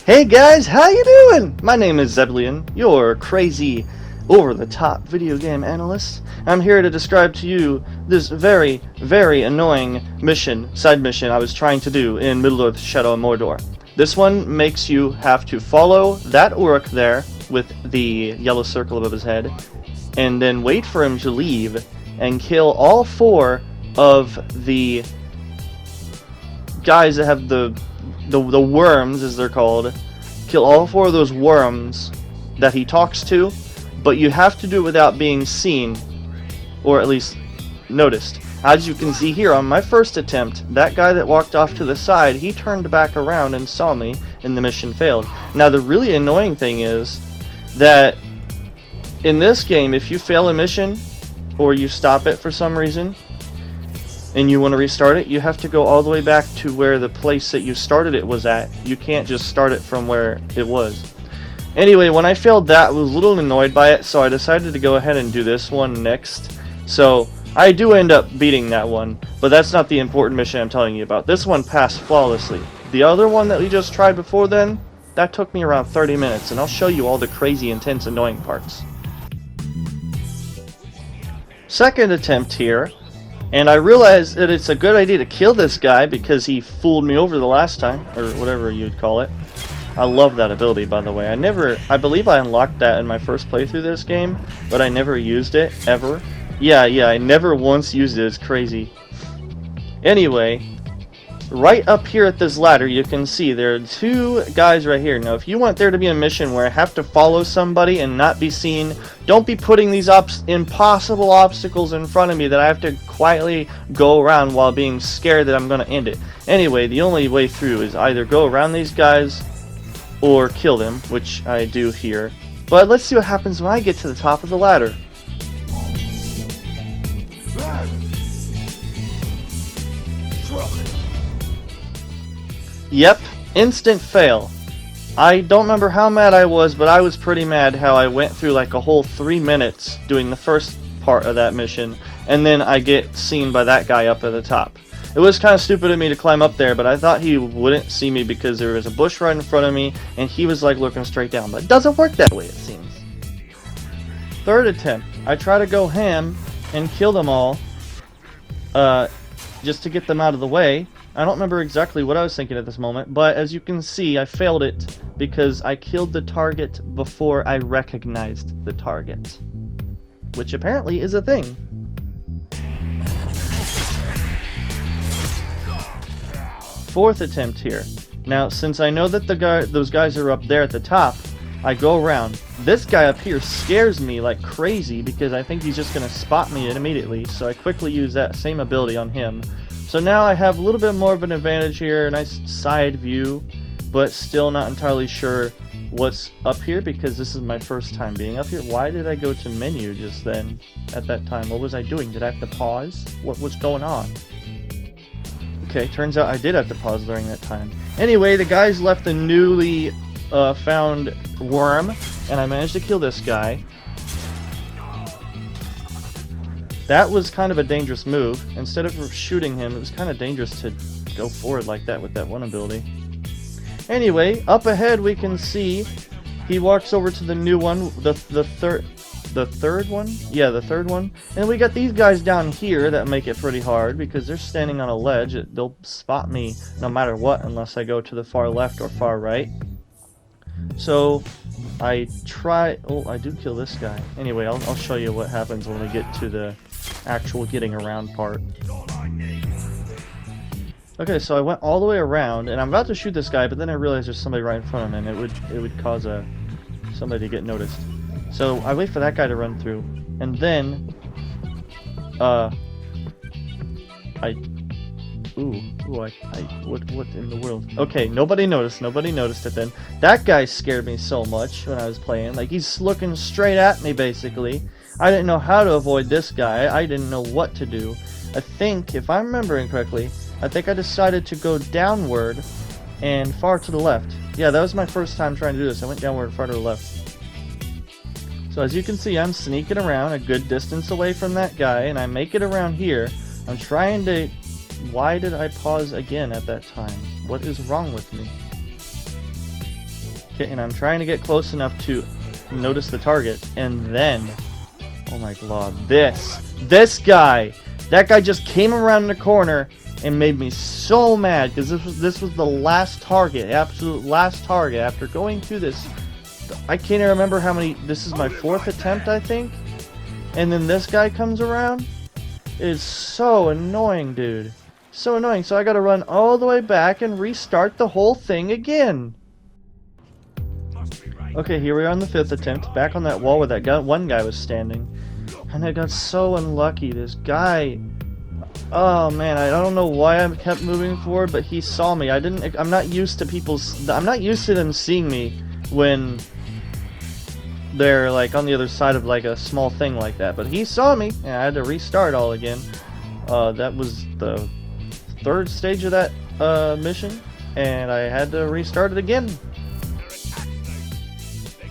Hey guys, how you doing? My name is Zeblian, your crazy, over-the-top video game analyst. I'm here to describe to you this very, very annoying side mission I was trying to do in Middle-earth: Shadow of Mordor. This one makes you have to follow that orc there with the yellow circle above his head, and then wait for him to leave and kill all 4 of the guys that have the worms, as they're called. Kill all 4 of those worms that he talks to, but you have to do it without being seen, or at least noticed. As you can see here, on my first attempt, that guy that walked off to the side, he turned back around and saw me, and the mission failed. Now the really annoying thing is that in this game, if you fail a mission, or you stop it for some reason, and you want to restart it, you have to go all the way back to where the place that you started it was at. You can't just start it from where it was. Anyway, when I failed that, I was a little annoyed by it, so I decided to go ahead and do this one next. So I do end up beating that one, but that's not the important mission I'm telling you about. This one passed flawlessly. The other one that we just tried before then, that took me around 30 minutes, and I'll show you all the crazy, intense, annoying parts. Second attempt here. And I realized that it's a good idea to kill this guy because he fooled me over the last time, or whatever you'd call it. I love that ability, by the way. I believe I unlocked that in my first playthrough of this game, but I never used it, ever. Yeah, I never once used it. It's crazy. Anyway, right up here at this ladder, you can see there are 2 guys right here. Now, if you want there to be a mission where I have to follow somebody and not be seen, don't be putting these impossible obstacles in front of me that I have to quietly go around while being scared that I'm going to end it. Anyway, the only way through is either go around these guys or kill them, which I do here. But let's see what happens when I get to the top of the ladder. Yep, instant fail. I don't remember how mad I was, but I was pretty mad how I went through like a whole 3 minutes doing the first part of that mission, and then I get seen by that guy up at the top. It was kind of stupid of me to climb up there, but I thought he wouldn't see me because there was a bush right in front of me, and he was like looking straight down, but it doesn't work that way, it seems. Third attempt, I try to go ham and kill them all, just to get them out of the way. I don't remember exactly what I was thinking at this moment, but as you can see, I failed it because I killed the target before I recognized the target, which apparently is a thing. Fourth attempt here. Now, since I know that those guys are up there at the top, I go around. This guy up here scares me like crazy because I think he's just going to spot me immediately, so I quickly use that same ability on him. So now I have a little bit more of an advantage here, a nice side view, but still not entirely sure what's up here because this is my first time being up here. Why did I go to menu just then at that time? What was I doing? Did I have to pause? What was going on? Okay, turns out I did have to pause during that time. Anyway, the guys left the newly found worm, and I managed to kill this guy. That was kind of a dangerous move. Instead of shooting him, it was kind of dangerous to go forward like that with that one ability. Anyway, up ahead we can see he walks over to the new one, the third one? Yeah, the third one. And we got these guys down here that make it pretty hard because they're standing on a ledge. They'll spot me no matter what unless I go to the far left or far right. So I try... Oh, I do kill this guy. Anyway, I'll show you what happens when we get to the actual getting around part. Okay, so I went all the way around, and I'm about to shoot this guy, but then I realized there's somebody right in front of him, and it would cause somebody to get noticed. So I wait for that guy to run through, and then what in the world? Okay, nobody noticed it then. That guy scared me so much when I was playing. Like, he's looking straight at me, basically. I didn't know how to avoid this guy. I didn't know what to do. I think, if I'm remembering correctly, I decided to go downward and far to the left. Yeah, that was my first time trying to do this. I went downward and far to the left. So as you can see, I'm sneaking around a good distance away from that guy, and I make it around here. I'm trying to... Why did I pause again at that time? What is wrong with me? Okay, and I'm trying to get close enough to notice the target, and then, oh my god, this guy, that guy just came around the corner and made me so mad, because this was the last target, absolute last target. After going through this, I can't even remember how many. This is my 4th attempt, I think, and then this guy comes around. It is so annoying, dude, so annoying. So I gotta run all the way back and restart the whole thing again. Okay, here we are on the 5th attempt, back on that wall where that one guy was standing, and I got so unlucky. This guy, oh man, I don't know why I kept moving forward, but he saw me. I'm not used to them seeing me when they're like on the other side of like a small thing like that. But he saw me, and I had to restart all again. That was the 3rd stage of that mission, and I had to restart it again.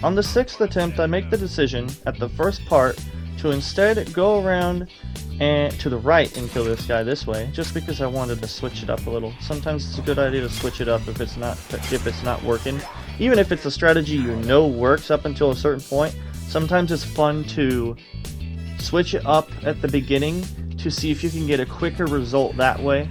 On the 6th attempt, I make the decision at the first part to instead go around and to the right and kill this guy this way, just because I wanted to switch it up a little. Sometimes it's a good idea to switch it up if it's not working. Even if it's a strategy you know works up until a certain point, sometimes it's fun to switch it up at the beginning to see if you can get a quicker result that way.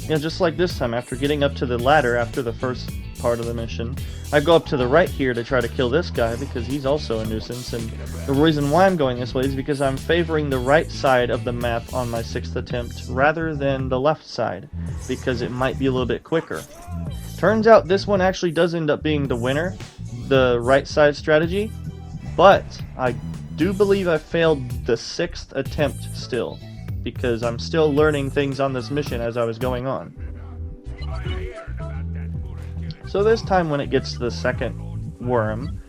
You know, just like this time, after getting up to the ladder after the first part of the mission, I go up to the right here to try to kill this guy because he's also a nuisance, and the reason why I'm going this way is because I'm favoring the right side of the map on my 6th attempt rather than the left side, because it might be a little bit quicker. Turns out this one actually does end up being the winner, the right side strategy, but I do believe I failed the 6th attempt still, because I'm still learning things on this mission as I was going on. So this time when it gets to the 2nd worm,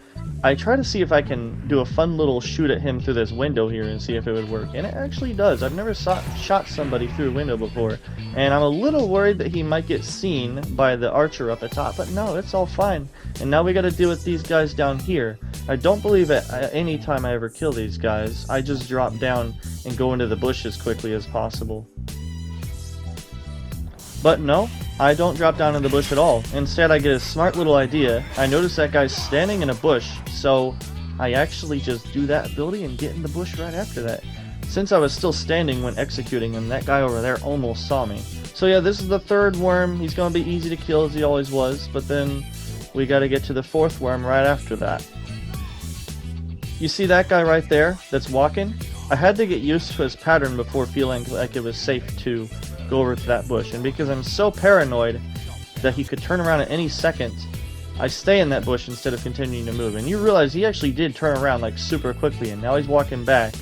I try to see if I can do a fun little shoot at him through this window here and see if it would work. And it actually does. I've never shot somebody through a window before. And I'm a little worried that he might get seen by the archer up the top, but no, it's all fine. And now we gotta deal with these guys down here. I don't believe at any time I ever kill these guys, I just drop down and go into the bush as quickly as possible. But no, I don't drop down in the bush at all. Instead, I get a smart little idea. I notice that guy's standing in a bush, so I actually just do that ability and get in the bush right after that. Since I was still standing when executing him, that guy over there almost saw me. So yeah, this is the 3rd worm. He's going to be easy to kill as he always was, but then we got to get to the 4th worm right after that. You see that guy right there that's walking? I had to get used to his pattern before feeling like it was safe to go over to that bush, and because I'm so paranoid that he could turn around at any second, I stay in that bush instead of continuing to move. And you realize he actually did turn around like super quickly, and now he's walking back,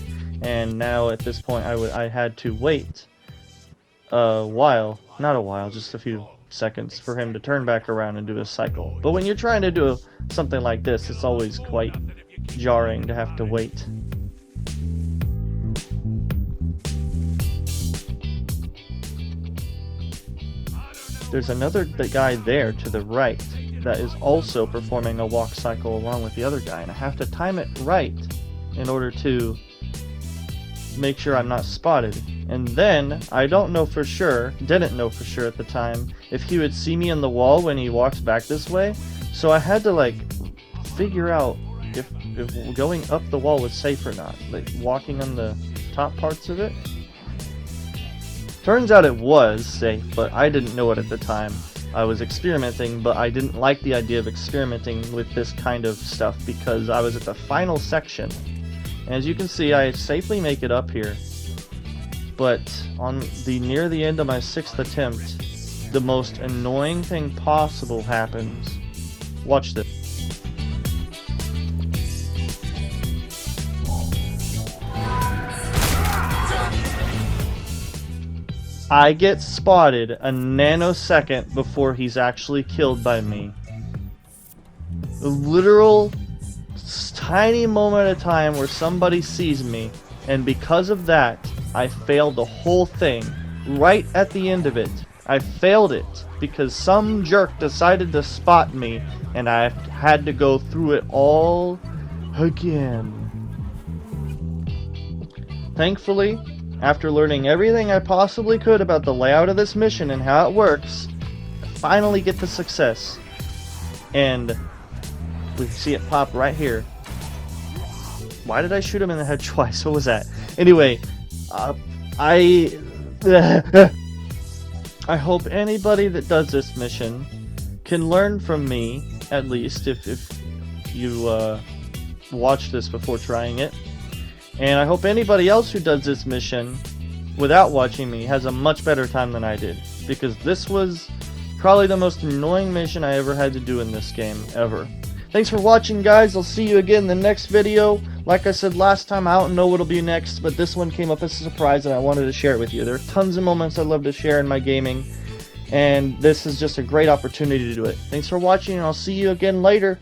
and now at this point I had to wait just a few seconds for him to turn back around and do a cycle. But when you're trying to do something like this, it's always quite jarring to have to wait. There's another guy there to the right that is also performing a walk cycle along with the other guy, and I have to time it right in order to make sure I'm not spotted. And then, I didn't know for sure at the time, if he would see me on the wall when he walks back this way, so I had to like figure out if going up the wall was safe or not, like walking on the top parts of it. Turns out it was safe, but I didn't know it at the time. I was experimenting, but I didn't like the idea of experimenting with this kind of stuff because I was at the final section. And as you can see, I safely make it up here. But near the end of my 6th attempt, the most annoying thing possible happens. Watch this. I get spotted a nanosecond before he's actually killed by me. A literal tiny moment of time where somebody sees me, and because of that, I failed the whole thing. Right at the end of it, I failed it because some jerk decided to spot me, and I had to go through it all again. Thankfully, after learning everything I possibly could about the layout of this mission and how it works, I finally get the success. and we see it pop right here. Why did I shoot him in the head twice? What was that? Anyway, I hope anybody that does this mission can learn from me, at least, if you watch this before trying it. And I hope anybody else who does this mission without watching me has a much better time than I did, because this was probably the most annoying mission I ever had to do in this game, ever. Thanks for watching, guys. I'll see you again in the next video. Like I said last time, I don't know what'll be next, but this one came up as a surprise and I wanted to share it with you. There are tons of moments I love to share in my gaming, and this is just a great opportunity to do it. Thanks for watching, and I'll see you again later.